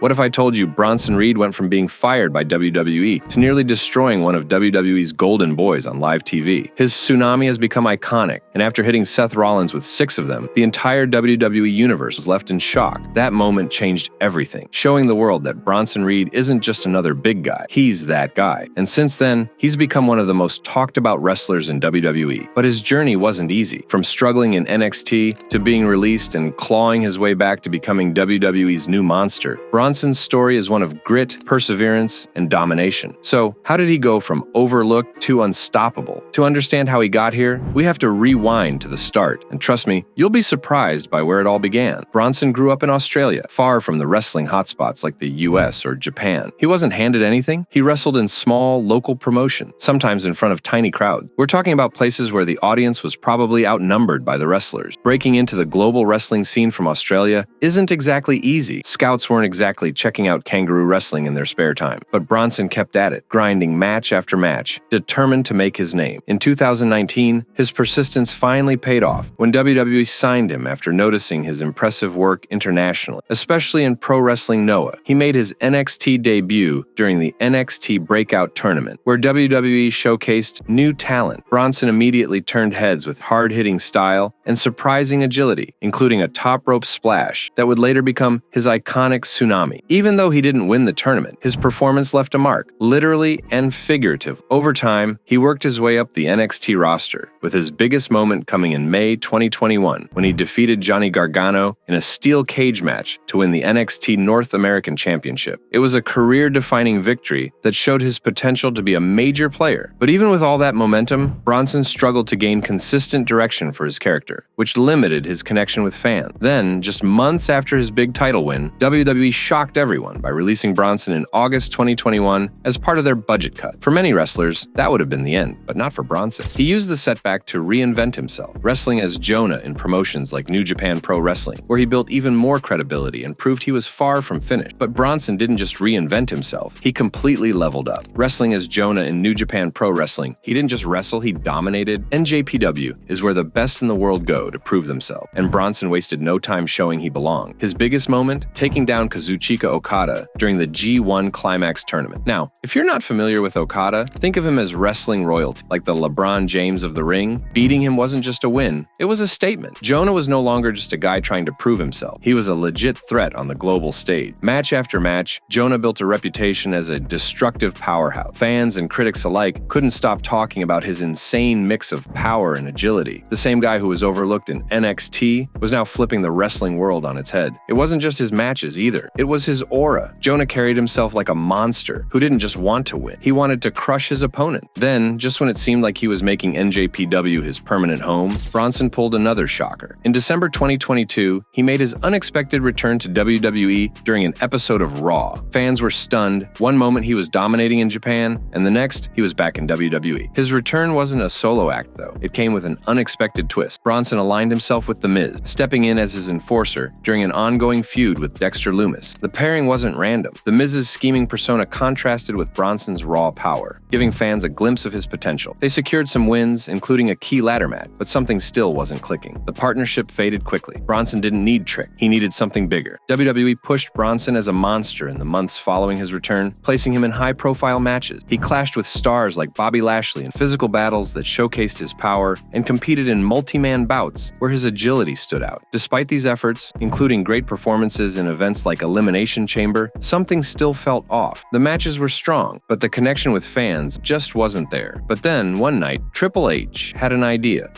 What if I told you Bronson Reed went from being fired by WWE to nearly destroying one of WWE's golden boys on live TV? His tsunami has become iconic, and after hitting Seth Rollins with 6 of them, the entire WWE universe was left in shock. That moment changed everything, showing the world that Bronson Reed isn't just another big guy, he's that guy. And since then, he's become one of the most talked about wrestlers in WWE. But his journey wasn't easy. From struggling in NXT to being released and clawing his way back to becoming WWE's new monster, Bronson's story is one of grit, perseverance, and domination. So, how did he go from overlooked to unstoppable? To understand how he got here, we have to rewind to the start. And trust me, you'll be surprised by where it all began. Bronson grew up in Australia, far from the wrestling hotspots like the US or Japan. He wasn't handed anything. He wrestled in small, local promotion, sometimes in front of tiny crowds. We're talking about places where the audience was probably outnumbered by the wrestlers. Breaking into the global wrestling scene from Australia isn't exactly easy. Scouts weren't exactly checking out kangaroo wrestling in their spare time. But Bronson kept at it, grinding match after match, determined to make his name. In 2019, his persistence finally paid off when WWE signed him after noticing his impressive work internationally, especially in Pro Wrestling Noah. He made his NXT debut during the NXT Breakout tournament, where WWE showcased new talent. Bronson immediately turned heads with hard-hitting style and surprising agility, including a top rope splash that would later become his iconic tsunami. Even though he didn't win the tournament, his performance left a mark, literally and figuratively. Over time, he worked his way up the NXT roster, with his biggest moment coming in May 2021 when he defeated Johnny Gargano in a steel cage match to win the NXT North American Championship. It was a career-defining victory that showed his potential to be a major player. But even with all that momentum, Bronson struggled to gain consistent direction for his character, which limited his connection with fans. Then, just months after his big title win, WWE shocked everyone by releasing Bronson in August 2021 as part of their budget cut. For many wrestlers, that would have been the end, but not for Bronson. He used the setback to reinvent himself, wrestling as Jonah in promotions like New Japan Pro Wrestling, where he built even more credibility and proved he was far from finished. But Bronson didn't just reinvent himself, he completely leveled up. Wrestling as Jonah in New Japan Pro Wrestling, he didn't just wrestle, he dominated. NJPW is where the best in the world go to prove themselves, and Bronson wasted no time showing he belonged. His biggest moment? Taking down Kazuchika Okada during the G1 Climax tournament. Now, if you're not familiar with Okada, think of him as wrestling royalty, like the LeBron James of the ring. Beating him wasn't just a win, it was a statement. Jonah was no longer just a guy trying to prove himself. He was a legit threat on the global stage. Match after match, Jonah built a reputation as a destructive powerhouse. Fans and critics alike couldn't stop talking about his insane mix of power and agility. The same guy who was overlooked in NXT was now flipping the wrestling world on its head. It wasn't just his matches either, it was his aura. Jonah carried himself like a monster who didn't just want to win, he wanted to crush his opponent. Then, just when it seemed like he was making NJPW his permanent home, Bronson pulled another shocker. In December 2022, he made his unexpected return to WWE during an episode of Raw. Fans were stunned. One moment he was dominating in Japan, and the next he was back in WWE. His return wasn't a solo act though, it came with an unexpected twist. Bronson aligned himself with The Miz, stepping in as his enforcer during an ongoing feud with Dexter Lumis. The pairing wasn't random. The Miz's scheming persona contrasted with Bronson's raw power, giving fans a glimpse of his potential. They secured some wins, including a key ladder match, but something still wasn't clicking. The partnership faded quickly. Bronson didn't need Trick, he needed something bigger. WWE pushed Bronson as a monster in the months following his return, placing him in high-profile matches. He clashed with stars like Bobby Lashley in physical battles that showcased his power and competed in multi-man bouts where his agility stood out. Despite these efforts, including great performances in events like Elimination Chamber, something still felt off. The matches were strong, but the connection with fans just wasn't there. But then, one night, Triple H had an idea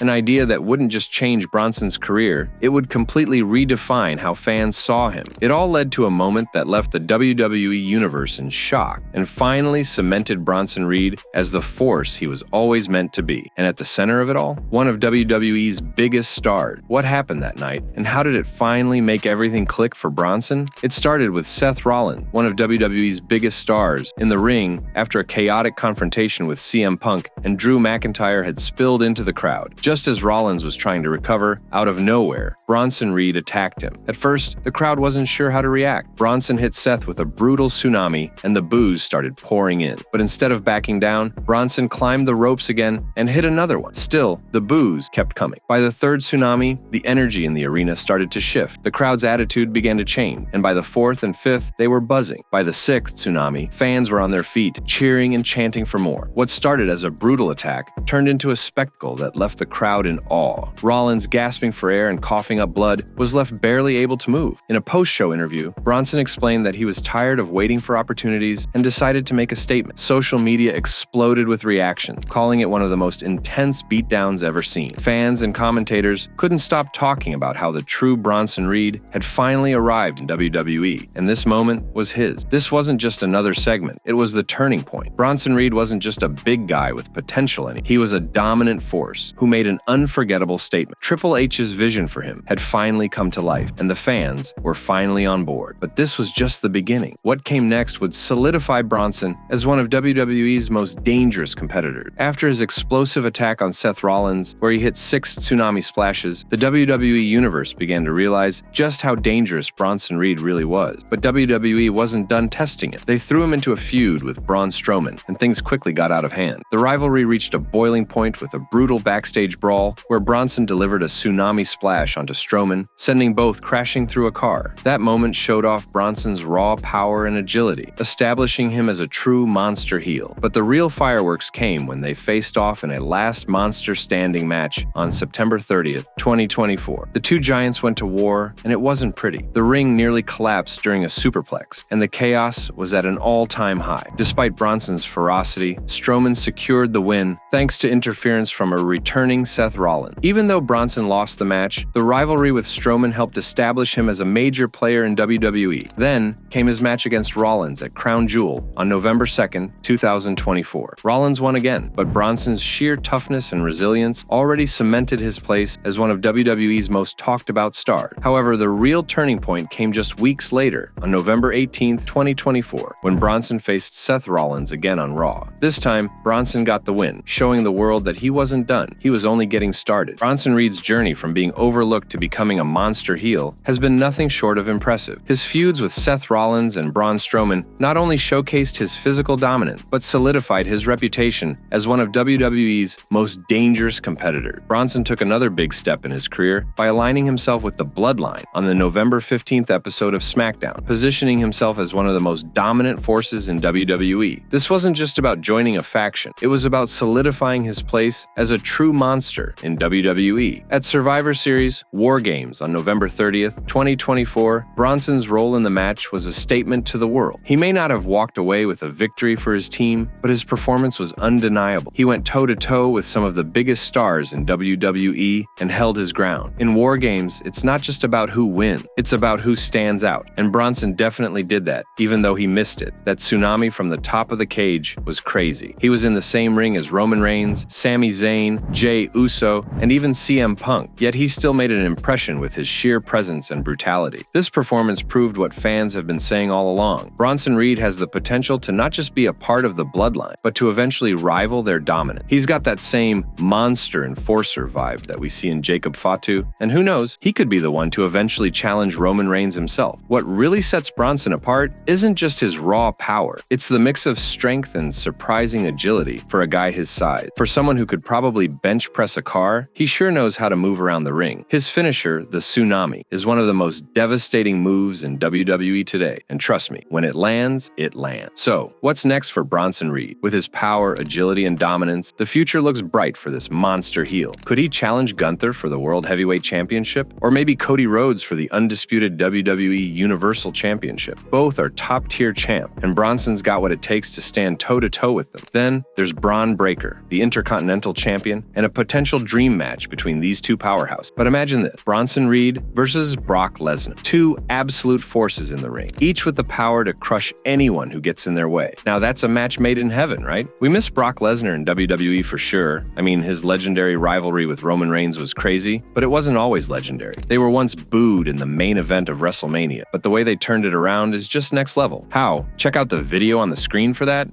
that wouldn't just change Bronson's career, it would completely redefine how fans saw him. It all led to a moment that left the WWE universe in shock and finally cemented Bronson Reed as the force he was always meant to be. And at the center of it all, one of WWE's biggest stars. What happened that night, and how did it finally make everything click for Bronson? It started with Seth Rollins, one of WWE's biggest stars, in the ring after a chaotic confrontation with CM Punk and Drew McIntyre had spilled into the crowd. Just as Rollins was trying to recover, out of nowhere, Bronson Reed attacked him. At first, the crowd wasn't sure how to react. Bronson hit Seth with a brutal tsunami, and the boos started pouring in. But instead of backing down, Bronson climbed the ropes again and hit another one. Still, the boos kept coming. By the third tsunami, the energy in the arena started to shift. The crowd's attitude began to change, and by the fourth, 4th and 5th, they were buzzing. By the 6th tsunami, fans were on their feet, cheering and chanting for more. What started as a brutal attack turned into a spectacle that left the crowd in awe. Rollins, gasping for air and coughing up blood, was left barely able to move. In a post-show interview, Bronson explained that he was tired of waiting for opportunities and decided to make a statement. Social media exploded with reactions, calling it one of the most intense beatdowns ever seen. Fans and commentators couldn't stop talking about how the true Bronson Reed had finally arrived in WWE, and this moment was his. This wasn't just another segment, it was the turning point. Bronson Reed wasn't just a big guy with potential in him, he was a dominant force who made an unforgettable statement. Triple H's vision for him had finally come to life, and the fans were finally on board. But this was just the beginning. What came next would solidify Bronson as one of WWE's most dangerous competitors. After his explosive attack on Seth Rollins, where he hit 6 tsunami splashes, the WWE Universe began to realize just how dangerous Bronson Reed really was. But WWE wasn't done testing it. They threw him into a feud with Braun Strowman, and things quickly got out of hand. The rivalry reached a boiling point with a brutal backstage brawl where Bronson delivered a tsunami splash onto Strowman, sending both crashing through a car. That moment showed off Bronson's raw power and agility, establishing him as a true monster heel. But the real fireworks came when they faced off in a last monster standing match on September 30th, 2024. The two giants went to war, and it wasn't pretty. The ring nearly collapsed during a superplex, and the chaos was at an all-time high. Despite Bronson's ferocity, Strowman secured the win thanks to interference from a returning Seth Rollins. Even though Bronson lost the match, the rivalry with Strowman helped establish him as a major player in WWE. Then came his match against Rollins at Crown Jewel on November 2nd, 2024. Rollins won again, but Bronson's sheer toughness and resilience already cemented his place as one of WWE's most talked about stars. However, the real turning point came just weeks later, on November 18th, 2024, when Bronson faced Seth Rollins again on Raw. This time, Bronson got the win, showing the world that he wasn't done. He was only getting started. Bronson Reed's journey from being overlooked to becoming a monster heel has been nothing short of impressive. His feuds with Seth Rollins and Braun Strowman not only showcased his physical dominance, but solidified his reputation as one of WWE's most dangerous competitors. Bronson took another big step in his career by aligning himself with the Bloodline on the November 15th episode of SmackDown, positioning himself as one of the most dominant forces in WWE. This wasn't just about joining a faction, it was about solidifying his place as a true monster in WWE. At Survivor Series War Games on November 30th, 2024, Bronson's role in the match was a statement to the world. He may not have walked away with a victory for his team, but his performance was undeniable. He went toe-to-toe with some of the biggest stars in WWE and held his ground. In War Games, it's not just about who wins, it's about who stands out. And Bronson definitely did that, even though he missed it. That tsunami from the top of the cage was crazy. He was in the same ring as Roman Reigns, Sami Zayn, Jey Uso, and even CM Punk, yet he still made an impression with his sheer presence and brutality. This performance proved what fans have been saying all along. Bronson Reed has the potential to not just be a part of the Bloodline, but to eventually rival their dominance. He's got that same monster enforcer vibe that we see in Jacob Fatu, and who knows, he could be the one to eventually challenge Roman Reigns himself. What really sets Bronson apart isn't just his raw power, it's the mix of strength and surprising agility for a guy his size. For someone who could probably bench press a car, he sure knows how to move around the ring. His finisher, the tsunami, is one of the most devastating moves in WWE today, and trust me, when it lands, it lands. So, what's next for Bronson Reed? With his power, agility, and dominance, the future looks bright for this monster heel. Could he challenge Gunther for the World Heavyweight Championship? Or maybe Cody Rhodes for the undisputed WWE Universal Championship? Both are top-tier champ, and Bronson's got what it takes to stand toe-to-toe with them. Then, there's Braun Breaker, the Intercontinental Champion, and a potential dream match between these two powerhouses. But imagine this, Bronson Reed versus Brock Lesnar. Two absolute forces in the ring, each with the power to crush anyone who gets in their way. Now that's a match made in heaven, right? We miss Brock Lesnar in WWE for sure. I mean, his legendary rivalry with Roman Reigns was crazy, but it wasn't always legendary. They were once booed in the main event of WrestleMania, but the way they turned it around is just next level. How? Check out the video on the screen for that.